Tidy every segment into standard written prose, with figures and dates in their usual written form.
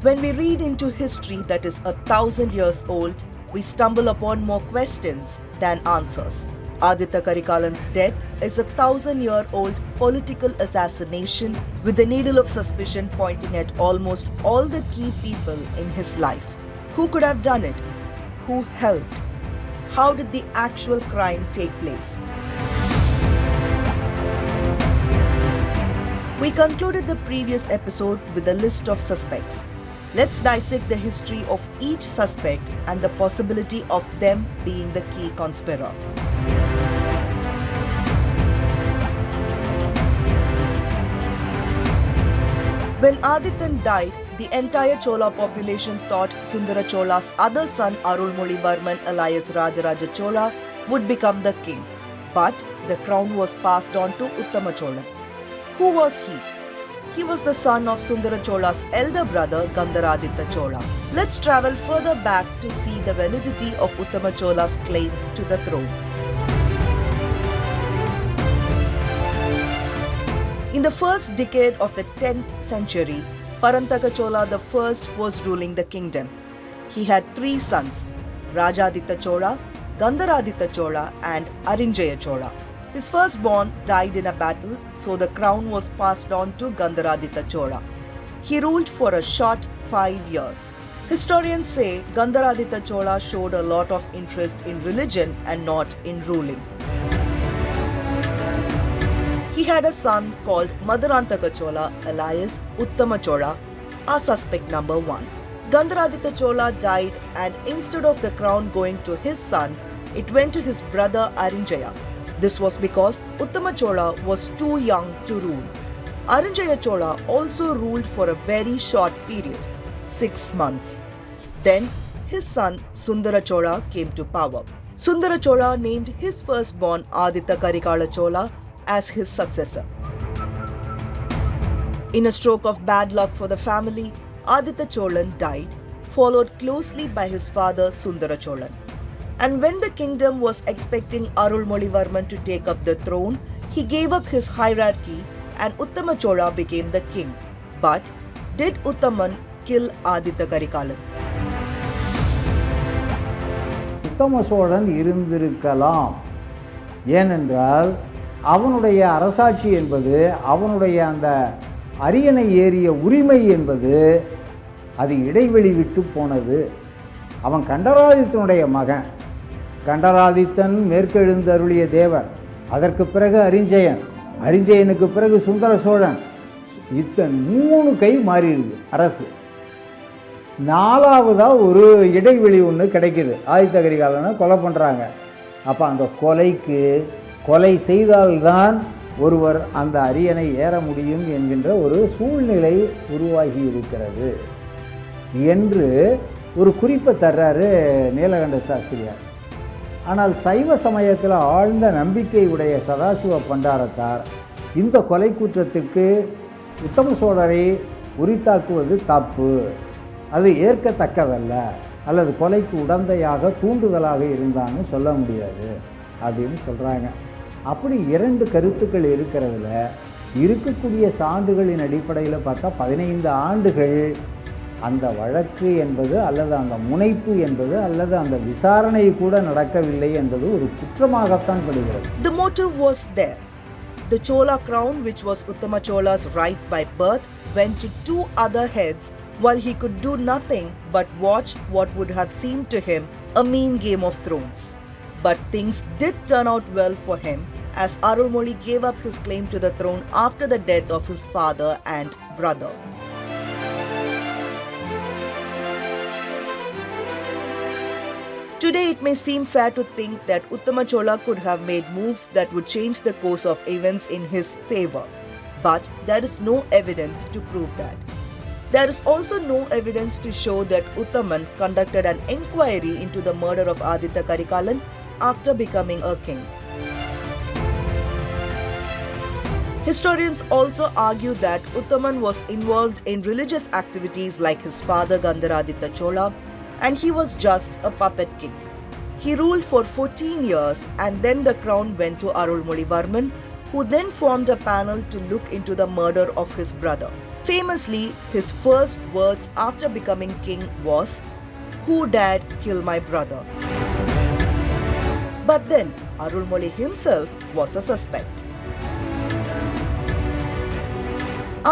When we read into history that is 1,000 years old, we stumble upon more questions than answers. Aditha Karikalan's death is a 1,000-year-old political assassination with the needle of suspicion pointing at almost all the key people in his life. Who could have done it? Who helped? How did the actual crime take place? We concluded the previous episode with a list of suspects. Let's dissect the history of each suspect and the possibility of them being the key conspirator. When Adithan died, the entire Chola population thought Sundara Chola's other son Arulmozhi Varman alias Raja Chola would become the king. But the crown was passed on to Uthama Cholan. Who was he? He was the son of Sundara Chola's elder brother Aditha Chola. Let's travel further back to see the validity of Uthama Chola's claim to the throne. In the first decade of the 10th century, Parantaka Chola I was ruling the kingdom. He had three sons, Aditha Chola, Aditha Chola and Arinjaya Chola. His firstborn died in a battle, so the crown was passed on to Aditha Chola. He ruled for a short 5 years. Historians say Aditha Chola showed a lot of interest in religion and not in ruling. He had a son called Maniratnam Chola alias Uthama Chola, our suspect number 1. Aditha Chola died and instead of the crown going to his son, it went to his brother Arinjaya. This was because Uthama Chola was too young to rule. Arinjaya Chola also ruled for a very short period, 6 months. Then his son Sundara Chola came to power. Sundara Chola named his firstborn Aditha Karikala Chola as his successor. In a stroke of bad luck for the family, Aditha Cholan died, followed closely by his father Sundara Cholan. And when the kingdom was expecting Arulmozhi Varman to take up the throne, he gave up his hierarchy and Uthama Chola became the king. But did Uthaman kill Aditha Karikalan? உத்தம சோழன் இருந்திருக்கலாம். ஏனென்றால் அவனுடைய அரசாட்சி என்பது, அவனுடைய அந்த அரியணை ஏறிய உரிமை என்பது அது இடைவெளி விட்டு போனது. அவன் கண்டராதித்தனுடைய மகன். கண்டராதித்தன் மேற்கெழுந்தருளிய தேவர், அதற்கு பிறகு அரிஞ்சயன், அரிஞ்சயனுக்கு பிறகு சுந்தர சோழன். இத்தனை 3 கை மாறிடுது அரசு. 4வதாக ஒரு இடைவெளி ஒன்று கிடைக்கிது. ஆதித்த கரிகாலனை கொலை பண்ணுறாங்க. அப்போ அந்த கொலை செய்தால்தான் ஒருவர் அந்த அரியணை ஏற முடியும் என்கின்ற ஒரு சூழ்நிலை உருவாகி இருக்கிறது என்று ஒரு குறிப்பை தர்றாரு நீலகண்ட சாஸ்திரியார். ஆனால் சைவ சமயத்தில் ஆழ்ந்த நம்பிக்கை உடைய சதாசிவ பண்டாரத்தார் இந்த கொலை குற்றத்திற்கு உத்தம சோழரை உரித்தாக்குவது தப்பு, அது ஏற்கத்தக்கதல்ல, அல்லது கொலைக்கு உடந்தையாக தூண்டுதலாக இருந்தான்னு சொல்ல முடியாது அப்படின்னு சொல்கிறாங்க. அப்படி 2 கருத்துக்கள் இருக்கிறதுல இருக்கக்கூடிய சான்றுகளின் அடிப்படையில் பார்த்தா 15 ஆண்டுகள் அந்த வழக்கு என்பது அல்லது அந்த முனைப்பு என்பது அல்லது அந்த விசாரணை கூட நடக்கவில்லை என்பது ஒரு குற்றமாகத்தான் படுகிறது. The motive was there. The Chola crown, which was Uthama Chola's right by birth, went to 2 other heads while he could do nothing but watch what would have seemed to him a mean game of thrones. But things did turn out well for him as Arulmozhi gave up his claim to the throne after the death of his father and brother. Today it may seem fair to think that Uthama Chola could have made moves that would change the course of events in his favor. But there is no evidence to prove that. There is also no evidence to show that Uthaman conducted an inquiry into the murder of Aditha Karikalan after becoming a king. Historians also argue that Uthaman was involved in religious activities like his father Aditha Chola, and he was just a puppet king. He ruled for 14 years and then the crown went to Arulmozhi Varman, who then formed a panel to look into the murder of his brother. Famously, his first words after becoming king was, "Who dared kill my brother?" But then, Arulmozhi himself was a suspect.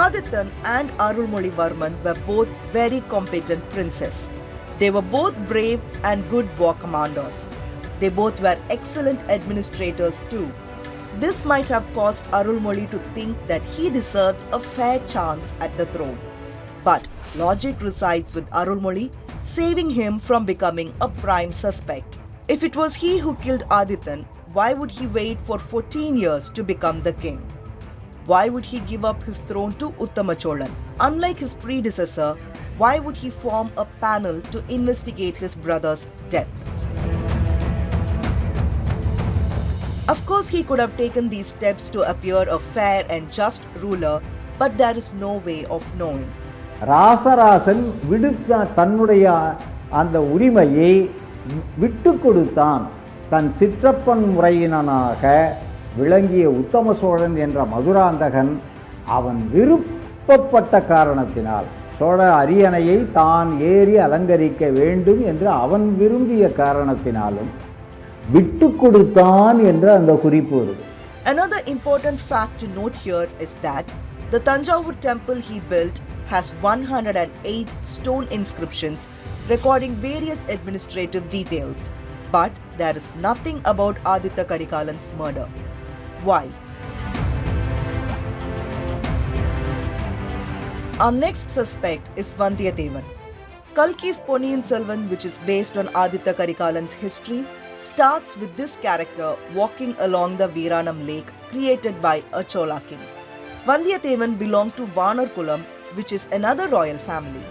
Adithan and Arulmozhi Varman were both very competent princes. They were both brave and good war commanders. They both were excellent administrators too. This might have caused Arulmozhi to think that he deserved a fair chance at the throne. But logic resides with Arulmozhi, saving him from becoming a prime suspect. If it was he who killed Adithan, why would he wait for 14 years to become the king? Why would he give up his throne to Uthama Cholan? Unlike his predecessor, why would he form a panel to investigate his brother's death? Of course, he could have taken these steps to appear a fair and just ruler, but there is no way of knowing. Rajarajan விடுத்த தன்னுடைய அந்த உரிமையை விட்டு கொடுத்தான். தன் சிற்றப்பன் முறையினனாக விளங்கிய உத்தம சோழன் என்ற மதுராந்தகன் அவன் விருப்பப்பட்ட காரணத்தினால் சோழ அரியணையை தான் ஏறி அலங்கரிக்க வேண்டும் என்று அவன் விரும்பிய காரணத்தினாலும் விட்டு கொடுத்தான் என்று அந்த குறிப்பு வருது. Another important fact to note here is that the Tanjavur temple he built has 108 stone inscriptions recording various administrative details. But there is nothing about Aditha Karikalan's murder. Why? Our next suspect is Vanthiyathevan. Kalki's Ponniyin Selvan, which is based on Aditha Karikalan's history, starts with this character walking along the Veeranam lake created by a Chola king. Vanthiyathevan belonged to Vanarkulam, which is another royal family.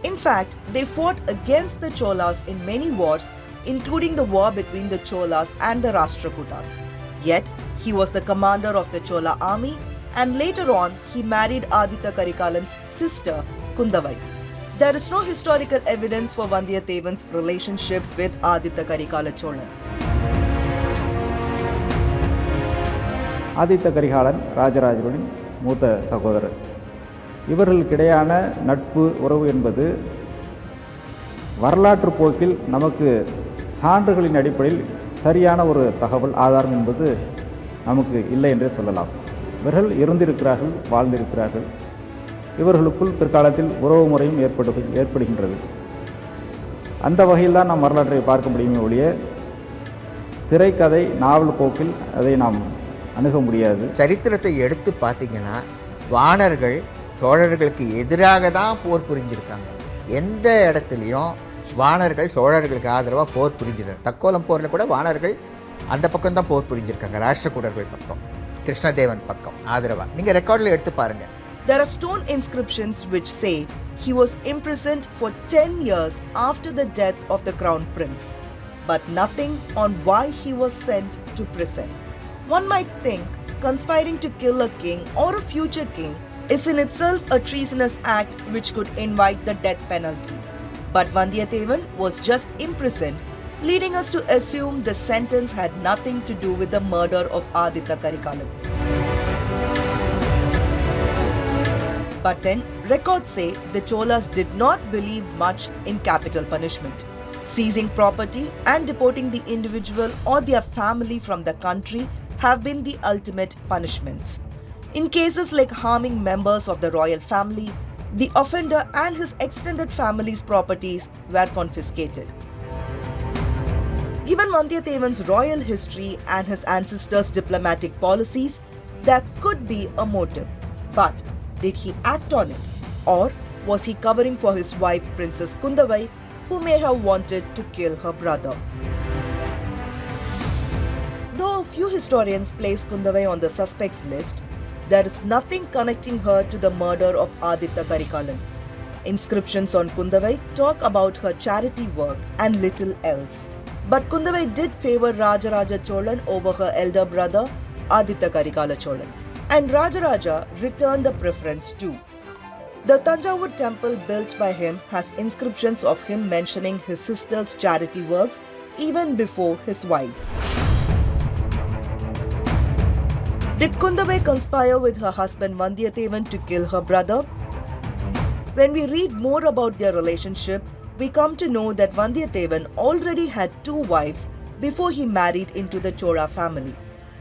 In fact, they fought against the Cholas in many wars, including the war between the Cholas and the Rashtrakutas. Yet, he was the commander of the Chola army, and later on, he married Aditha Karikalan's sister, Kundavai. There is no historical evidence for Vanthiyathevan's relationship with Aditha Karikala Chola. Aditha Karikalan ராஜராஜனின் மூத்த சகோதரர். இவர்களுக்கிடையான நட்பு உறவு என்பது வரலாற்று போக்கில் நமக்கு சான்றுகளின் அடிப்படையில் சரியான ஒரு தகவல் ஆதாரம் என்பது நமக்கு இல்லை என்றே சொல்லலாம். இவர்கள் இருந்திருக்கிறார்கள், வாழ்ந்திருக்கிறார்கள். இவர்களுக்குள் பிற்காலத்தில் உறவு முறையும் ஏற்படுகின்றது. அந்த வகையில் தான் நாம் வரலாற்றை பார்க்க முடியுமே ஒழிய திரைக்கதை நாவல் போக்கில் அதை நாம் அணுக முடியாது. சரித்திரத்தை எடுத்து பார்த்தீங்கன்னா வாணர்கள் சோழர்களுக்கு எதிராக தான் போர் புரிஞ்சிருக்காங்க. எந்த இடத்துலையும் வாணர்கள் சோழர்களுக்கு ஆதரவாக போர் புரிஞ்சிருக்காங்க. தக்கோலம் போரில் கூட வாணர்கள் அந்த பக்கம் தான் போர் புரிஞ்சிருக்காங்க. ராஷ்டிரகூடர்கள் பக்கம், கிருஷ்ணதேவன் பக்கம் ஆதரவாக. நீங்கள் ரெக்கார்டில் எடுத்து பாருங்கள். There are stone inscriptions which say he was imprisoned for 10 years after the death of the crown prince, but nothing on why he was sent to prison. One might think conspiring to kill a king or a future king is in itself a treasonous act which could invite the death penalty. But Vanthiyathevan was just imprisoned, leading us to assume the sentence had nothing to do with the murder of Aditha Karikalan. But then, records say the Cholas did not believe much in capital punishment. Seizing property and deporting the individual or their family from the country have been the ultimate punishments. In cases like harming members of the royal family, the offender and his extended family's properties were confiscated. Given Vanthiyathevan's royal history and his ancestors' diplomatic policies, there could be a motive. But did he act on it? Or was he covering for his wife Princess Kundavai, who may have wanted to kill her brother? Though a few historians place Kundavai on the suspects list, there is nothing connecting her to the murder of Aditha Karikalan. Inscriptions on Kundavai talk about her charity work and little else. But Kundavai did favor Raja Cholan over her elder brother Aditha Karikala Chola. And Raja returned the preference too. The Tanjavur temple built by him has inscriptions of him mentioning his sister's charity works even before his wife's. Did Kundavai conspire with her husband Vanthiyathevan to kill her brother? When we read more about their relationship, we come to know that Vanthiyathevan already had 2 wives before he married into the Chola family.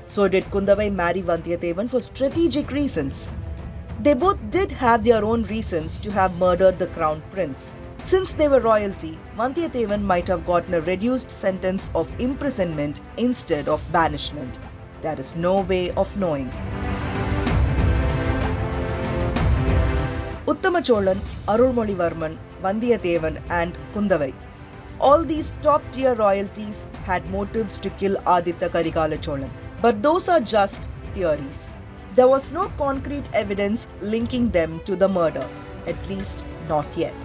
So did Kundavai marry Vanthiyathevan for strategic reasons? They both did have their own reasons to have murdered the crown prince. Since they were royalty, Vanthiyathevan might have gotten a reduced sentence of imprisonment instead of banishment. There is no way of knowing. Uthama Cholan, Arulmozhi Varman, Vanthiyathevan and Kundavai. All these top-tier royalties had motives to kill Aditha Karikala Chola. But those are just theories. There was no concrete evidence linking them to the murder, at least not yet.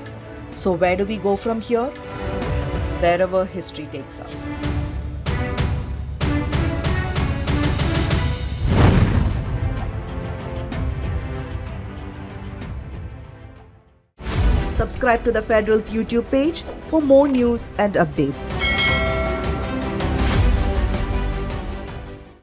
So where do we go from here? Wherever history takes us. Subscribe to the Federal's YouTube page for more news and updates.